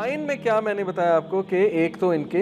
Sign में क्या मैंने बताया आपको कि एक तो इनके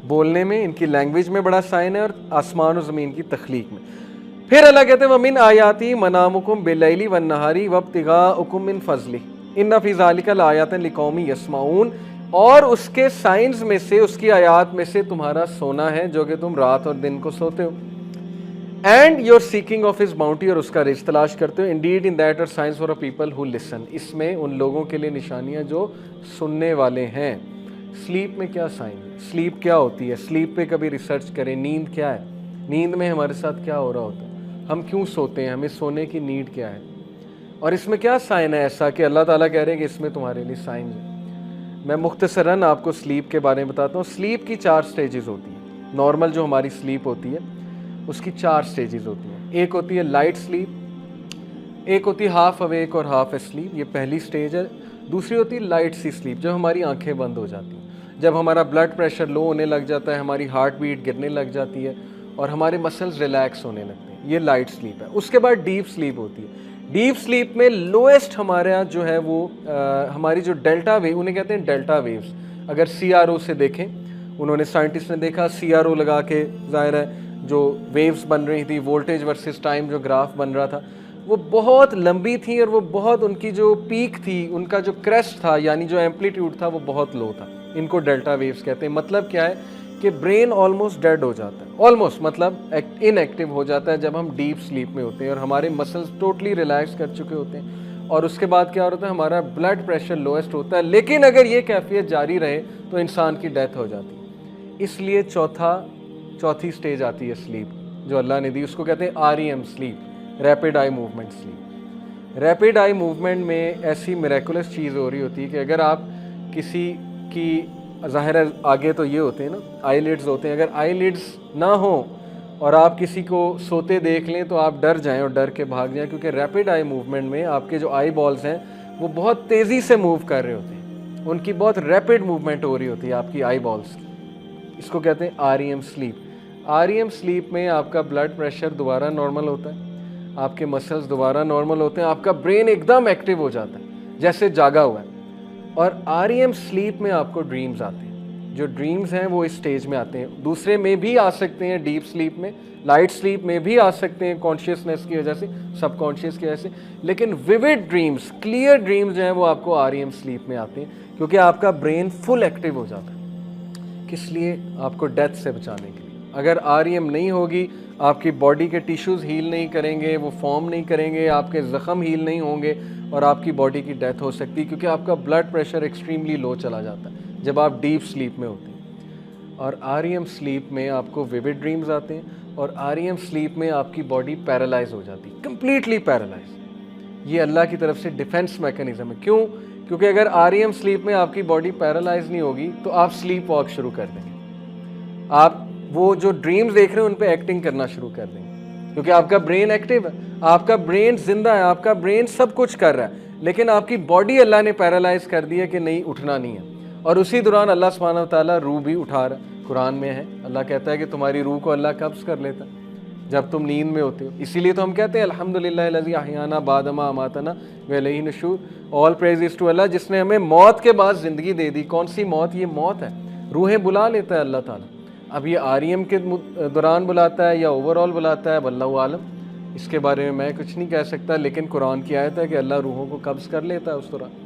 बोलने में, इनकी लैंग्वेज में बड़ा साइन है, और आसमान और ज़मीन की तख्लीक में। फिर अल्लाह कहते हैं वमिन आयाती मनामुकुम बिलैली वन नहारी वब्तिगाउकुम मिन फज़ली इन्ना फ़ी ज़ालिका लायातन लिकौमी यस्माऊन। और उसके साइंस में से, उसकी आयात में से तुम्हारा सोना है जो कि तुम रात और दिन को सोते हो। And your seeking of his bounty, और उसका रिज़्क तलाश करते हो। Indeed in that are signs for a people who listen, इसमें उन लोगों के लिए निशानियां जो सुनने वाले हैं। स्लीप में क्या साइन है, स्लीप क्या होती है, स्लीप पे कभी रिसर्च करें। नींद क्या है, नींद में हमारे साथ क्या हो रहा होता है, हम क्यों सोते हैं, हमें सोने की नीड क्या है, और इसमें क्या साइन है ऐसा कि अल्लाह ताला कह रहे हैं कि इसमें तुम्हारे लिए साइन है। मैं मुख्तसरन आपको स्लीप के बारे में बताता हूँ। स्लीप की 4 स्टेजेस होती हैं। नॉर्मल जो हमारी स्लीप होती है उसकी 4 स्टेजेस होती हैं। एक होती है लाइट स्लीप, एक होती है हाफ अवेक और हाफ एस्लीप, ये पहली स्टेज है। दूसरी होती है लाइट सी स्लीप, जब हमारी आंखें बंद हो जाती हैं, जब हमारा ब्लड प्रेशर लो होने लग जाता है, हमारी हार्ट बीट गिरने लग जाती है और हमारे मसल्स रिलैक्स होने लगते हैं, ये लाइट स्लीप है। उसके बाद डीप स्लीप होती है। डीप स्लीप में लोएस्ट हमारा जो है वो हमारी जो डेल्टा वेव, उन्हें कहते हैं डेल्टा वेव्स। अगर CRO से देखें, उन्होंने साइंटिस्ट ने देखा CRO लगा के, जाहिर है जो वेव्स बन रही थी, वोल्टेज वर्सेस टाइम जो ग्राफ बन रहा था, वो बहुत लंबी थी और वो बहुत, उनकी जो पीक थी, उनका जो क्रेस्ट था यानी जो एम्पलीट्यूड था वो बहुत लो था। इनको डेल्टा वेव्स कहते हैं। मतलब क्या है कि ब्रेन ऑलमोस्ट डेड हो जाता है, ऑलमोस्ट मतलब इनएक्टिव हो जाता है जब हम डीप स्लीप में होते हैं और हमारे मसल्स टोटली रिलैक्स कर चुके होते हैं। और उसके बाद क्या होता है, हमारा ब्लड प्रेशर लोएस्ट होता है। लेकिन अगर ये कैफियत जारी रहे तो इंसान की डेथ हो जाती है। इसलिए चौथी स्टेज आती है स्लीप जो अल्लाह ने दी, उसको कहते हैं REM sleep, rapid eye movement sleep. Rapid eye movement में ऐसी मिरेकुलस चीज़ हो रही होती है कि अगर आप किसी की, ज़ाहिर है आगे तो ये होते हैं ना, आईलिड्स होते हैं, अगर आईलिड्स ना हो और आप किसी को सोते देख लें तो आप डर जाएं और डर के भाग जाएं, क्योंकि रैपिड आई मूवमेंट में आपके जो आई बॉल्स हैं वो बहुत तेज़ी से मूव कर रहे होते हैं, उनकी बहुत रैपिड मूवमेंट हो रही होती है आपकी आई बॉल्स की। इसको कहते हैं REM स्लीप। REM स्लीप में आपका ब्लड प्रेशर दोबारा नॉर्मल होता है, आपके मसल्स दोबारा नॉर्मल होते हैं, आपका ब्रेन एकदम एक्टिव हो जाता है जैसे जागा हुआ है। और REM स्लीप में आपको ड्रीम्स आते हैं। जो ड्रीम्स हैं वो इस स्टेज में आते हैं। दूसरे में भी आ सकते हैं, डीप स्लीप में, लाइट स्लीप में भी आ सकते हैं, कॉन्शियसनेस की वजह से, सबकॉन्शियस की वजह से। लेकिन विविड ड्रीम्स, क्लियर ड्रीम्स जो हैं वो आपको REM स्लीप में आते हैं, क्योंकि आपका ब्रेन फुल एक्टिव हो जाता है। किस लिए? आपको डेथ से बचाने के लिए। अगर REM नहीं होगी, आपकी बॉडी के टिश्यूज़ हील नहीं करेंगे, वो फॉर्म नहीं करेंगे, आपके ज़ख़म हील नहीं होंगे और आपकी बॉडी की डेथ हो सकती है, क्योंकि आपका ब्लड प्रेशर एक्सट्रीमली लो चला जाता है जब आप डीप स्लीप में होते हैं। और REM स्लीप में आपको विविड ड्रीम्स आते हैं, और REM स्लीप में आपकी बॉडी पैरालाइज हो जाती है, कम्प्लीटली पैरालाइज। ये अल्लाह की तरफ से डिफेंस मैकेनिज्म है। क्यों? क्योंकि अगर REM स्लीप में आपकी बॉडी पैरालाइज नहीं होगी तो आप स्लीप वॉक शुरू कर देंगे, आप वो जो ड्रीम्स देख रहे हैं उन पे एक्टिंग करना शुरू कर देंगे, क्योंकि आपका ब्रेन एक्टिव है, आपका ब्रेन जिंदा है, आपका ब्रेन सब कुछ कर रहा है, लेकिन आपकी बॉडी अल्लाह ने पैरालाइज कर दी है कि नहीं, उठना नहीं है। और उसी दौरान अल्लाह सुब्हानहू व तआला रूह भी उठा रहा है। कुरान में है, अल्लाह कहता है कि तुम्हारी रूह को अल्लाह कब्ज कर लेता है जब तुम नींद में होते हो। इसीलिए तो हम कहते हैं अल्हम्दुलिल्लाह लज़ी अहयाना बादमा अमातना व इलैहि नुशूर, all praise is to Allah, जिसने हमें मौत के बाद ज़िंदगी दे दी। कौन सी मौत? ये मौत है, रूहें बुला लेता है अल्लाह ताला। अब ये REM के दौरान बुलाता है या ओवरऑल बुलाता है, वल्लाहु आलम, इसके बारे में मैं कुछ नहीं कह सकता, लेकिन कुरान की आयत है कि अल्लाह रूहों को कब्ज़ कर लेता है उस दौरान।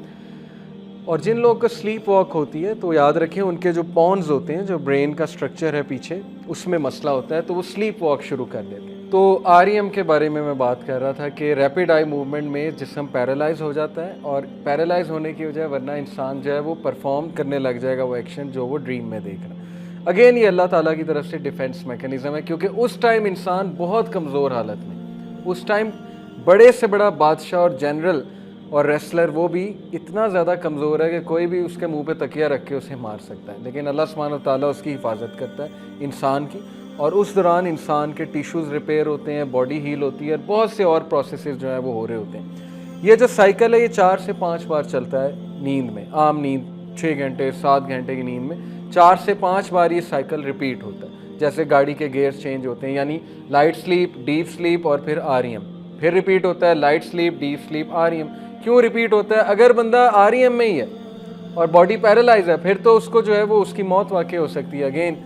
और जिन लोगों को स्लीप वॉक होती है तो याद रखें, उनके जो पॉन्स होते हैं, जो ब्रेन का स्ट्रक्चर है पीछे, उसमें मसला होता है, तो वो स्लीप वॉक शुरू कर देते हैं। तो REM के बारे में मैं बात कर रहा था कि रैपिड आई मूवमेंट में जिस्म पैरालाइज हो जाता है, और पैरालाइज होने की वजह, वरना इंसान जो है वो परफॉर्म करने लग जाएगा वो एक्शन जो वो ड्रीम में देख रहा है। अगेन ये अल्लाह ताला की तरफ से डिफेंस मैकेनिज्म है, क्योंकि उस टाइम इंसान बहुत कमज़ोर हालत में, उस टाइम बड़े से बड़ा बादशाह और जनरल और रेसलर, वो भी इतना ज़्यादा कमज़ोर है कि कोई भी उसके मुंह पे तकिया रख के उसे मार सकता है, लेकिन अल्लाह सुब्हानहू व तआला उसकी हिफाजत करता है इंसान की। और उस दौरान इंसान के टिश्यूज़ रिपेयर होते हैं, बॉडी हील होती है, बहुत से और प्रोसेसेस जो है वो हो रहे होते हैं। ये जो साइकिल है ये 4 से 5 बार चलता है नींद में। आम नींद 6 घंटे 7 घंटे की नींद में 4 से 5 बार ये साइकिल रिपीट होता है, जैसे गाड़ी के गेयर्स चेंज होते हैं, यानी लाइट स्लीप, डीप स्लीप और फिर REM, फिर रिपीट होता है light sleep, deep sleep, REM। क्यों रिपीट होता है? अगर बंदा REM में ही है और बॉडी पैरालाइज है, फिर तो उसको जो है वो उसकी मौत वाक़ई हो सकती है अगेन।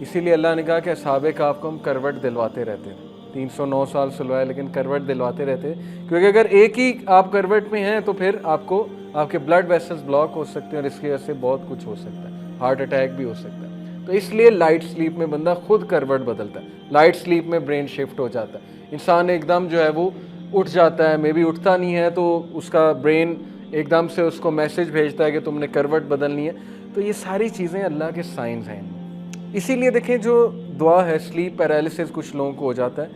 इसीलिए अल्लाह ने कहा कि असहाबे कहफ को हम करवट दिलवाते रहते थे, 309 साल सुलवाए लेकिन करवट दिलवाते रहते, क्योंकि अगर एक ही आप करवट में हैं तो फिर आपको आपके ब्लड वेसल्स ब्लॉक हो सकते हैं और इसकी वजह से बहुत कुछ हो सकता है, हार्ट अटैक भी हो सकता है। तो इसलिए लाइट स्लीप में बंदा खुद करवट बदलता है, लाइट स्लीप में ब्रेन शिफ्ट हो जाता है, इंसान एकदम जो है वो उठ जाता है, मे बी उठता नहीं है तो उसका ब्रेन एकदम से उसको मैसेज भेजता है कि तुमने करवट बदलनी है। तो ये सारी चीज़ें अल्लाह के साइंस हैं। इसीलिए देखें जो दुआ है, स्लीप पैरालिसिस कुछ लोगों को हो जाता है,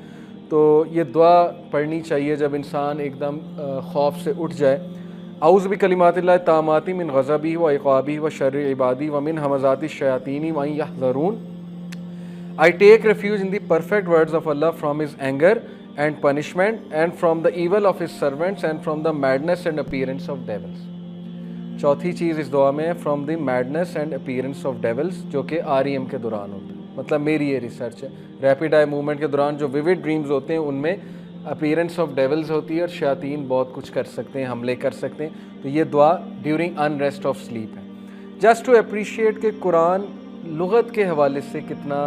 तो ये दुआ पढ़नी चाहिए जब इंसान एकदम खौफ से उठ जाए। औज़ु बिकलिमातिल्लाहि ताम्माति मिन ग़ज़बी व इक़ाबी व शर्रि इबादी व मिन हमज़ाति शयातीनी व अन यहज़रून। I take refuge in the perfect words of Allah from His anger and punishment, and from the evil of His servants, and from the madness and appearance of devils. चौथी चीज़ इस दुआ में है from the madness and appearance of devils, जो कि REM के दौरान होता है। मतलब मेरी ये रिसर्च है, रैपिड आई मूवमेंट के दौरान जो विविड ड्रीम्स होते हैं उनमें अपीयरेंस ऑफ डेविल्स होती है और शयातीन बहुत कुछ कर सकते हैं, हमले कर सकते हैं। तो ये दुआ ड्यूरिंग अनरेस्ट ऑफ स्लीप है। जस्ट टू अप्रिशिएट कि कुरान लुगत के हवाले से कितना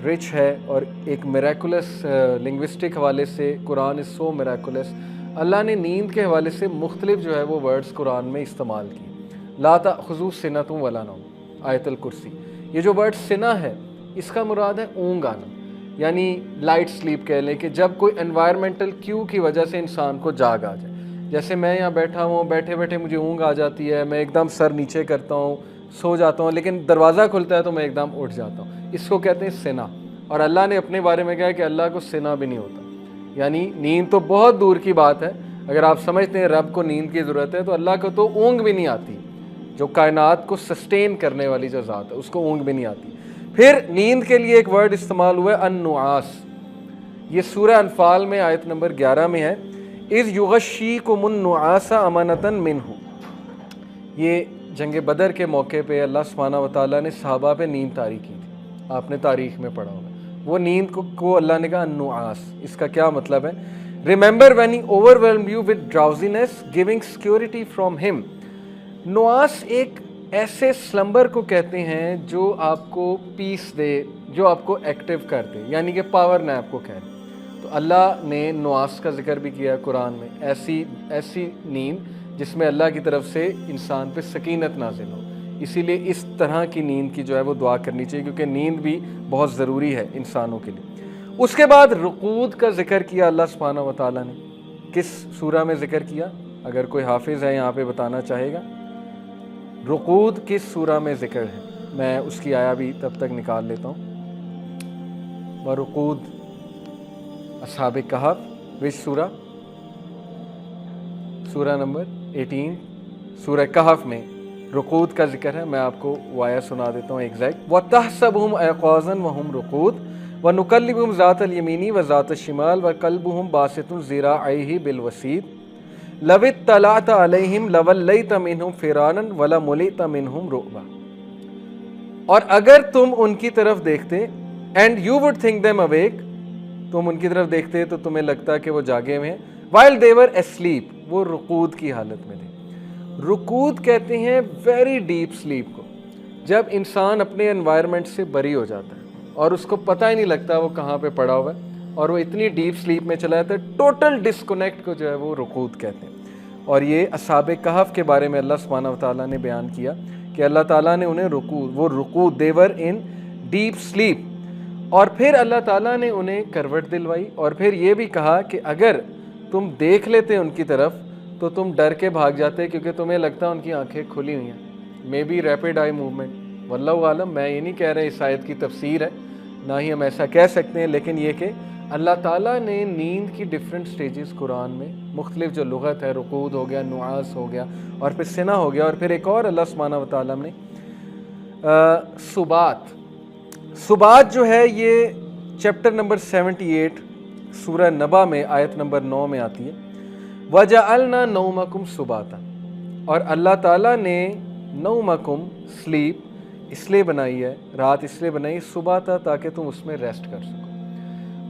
रिच है और एक मिराकुलस लिंग्विस्टिक हवाले से कुरान इज़ सो मिराकुलस। अल्लाह ने नींद के हवाले से मुख्तलिफ जो है वो वर्ड्स कुरान में इस्तेमाल किए। ला ताख़ुज़ू सिनतुम वला नौम, आयतुल कुर्सी। ये जो वर्ड सिना है इसका मुराद है ऊँग आना, यानी लाइट स्लीप कह लें कि जब कोई एनवायरमेंटल क्यू की वजह से इंसान को जाग आ जाए। जैसे मैं यहाँ बैठा हूँ, बैठे बैठे मुझे ऊँग आ जाती है, मैं एकदम सर नीचे करता हूँ, सो जाता हूँ, लेकिन दरवाज़ा खुलता है तो मैं एकदम उठ जाता हूँ। इसको कहते हैं सिना। और अल्लाह ने अपने बारे में कहा कि अल्लाह को सिना भी नहीं होता, यानी नींद तो बहुत दूर की बात है। अगर आप समझते हैं रब को नींद की ज़रूरत है तो अल्लाह को तो ऊँग भी नहीं आती, जो कायनात को सस्टेन करने वाली जो ज़ात है उसको ऊँग भी नहीं आती। फिर नींद के लिए एक वर्ड इस्तेमाल हुआ है अन्नुआस। ये सूरह अनफाल में आयत नंबर 11 में है, इज़ युग़श्शीकुमुन्नुआसा अमानतन मिन्हु। ये जंग बदर के मौके पे अल्लाह सुब्हानहू व तआला ने सहाबा पे नींद तारी की थी, आपने तारीख़ में पढ़ा होगा। वो नींद को अल्लाह ने कहा अन्नुआस। इसका क्या मतलब है? Remember when he overwhelmed you with drowsiness giving security from him. नुआस एक ऐसे स्लम्बर को कहते हैं जो आपको पीस दे, जो आपको एक्टिव कर दे, यानी कि पावर नैप को कह दे। तो अल्लाह ने नुआस का जिक्र भी किया कुरान में, ऐसी नींद जिसमें अल्लाह की तरफ से इंसान पे सकीनत नाजिल हो। इसीलिए इस तरह की नींद की जो है वो दुआ करनी चाहिए, क्योंकि नींद भी बहुत ज़रूरी है इंसानों के लिए। उसके बाद रुकूद का जिक्र किया अल्लाह सुब्हानहू व तआला ने। किस सूरा में जिक्र किया? अगर कोई हाफिज़ है यहाँ पे बताना चाहेगा, रुकूद किस सूरा में जिक्र है? मैं उसकी आया भी तब तक निकाल लेता हूँ। व रुकूद असहाबे कहफ, विच सूरा? सूरा नंबर 18 सूरह कहफ में रुकूद का जिक्र है। मैं आपको वाया सुना देता हूँ एग्जैक्ट। व तहसबुहुम ऐक़ाज़न व हुम रुकूद व नुकल्लिबुहुम ज़ातल यमीनी व ज़ातश शिमाल व क़ल्बुहुम बासितुन ज़िराअैहि बिल वसीद लव इत्तलअत अलैहिम लवल्लैत मिनहुम फ़िरानन व लमुलित मिनहुम रुअबा। और अगर तुम उनकी तरफ देखते, and you would think them awake, तुम उनकी तरफ देखते तो तुम्हें लगता कि वो जागे हुए हैं। वाइल दे वर एस्लीप, वो रुकूद की हालत में थे। रुकूद कहते हैं वेरी डीप स्लीप को, जब इंसान अपने एनवायरनमेंट से बरी हो जाता है और उसको पता ही नहीं लगता वो कहाँ पे पड़ा हुआ है और वो इतनी डीप स्लीप में चला जाता है, टोटल डिस्कनेक्ट को जो है वो रुकूद कहते हैं। और ये असहाबे कहफ के बारे में अल्लाह सुब्हानहू व तआला ने बयान किया कि अल्लाह ताला ने उन्हें रुकूद देवर इन डीप स्लीप। और फिर अल्लाह ताला ने उन्हें करवट दिलवाई और फिर ये भी कहा कि अगर तुम देख लेते उनकी तरफ तो तुम डर के भाग जाते, क्योंकि तुम्हें लगता उनकी आंखें खुली हुई हैं। Maybe rapid eye movement, वल्लाहु आलम। मैं ये नहीं कह रहा इस आयत की तफसीर है, ना ही हम ऐसा कह सकते हैं, लेकिन ये कि अल्लाह ताला ने नींद की डिफरेंट स्टेजेस कुरान में मुख्तलिफ जो लुगत है, रुकूद हो गया, नुआस हो गया और फिर सिना हो गया, और फिर एक और अल्लाह सुब्हानहू व तआला ने सुबात जो है ये चैप्टर नंबर 78 सूरह नबा में आयत नंबर 9 में आती है। वजअलना नौमकुम सुबाता, और अल्लाह ताला ने नौमकुम स्लीप इसलिए बनाई है, रात इसलिए बनाई सुबाता, ताकि तुम उसमें रेस्ट कर सको।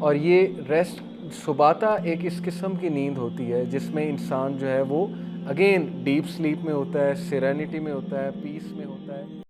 और ये रेस्ट सुबाता एक इस किस्म की नींद होती है जिसमें इंसान जो है वो अगेन डीप स्लीप में होता है, सेरेनिटी में होता है, पीस में होता है।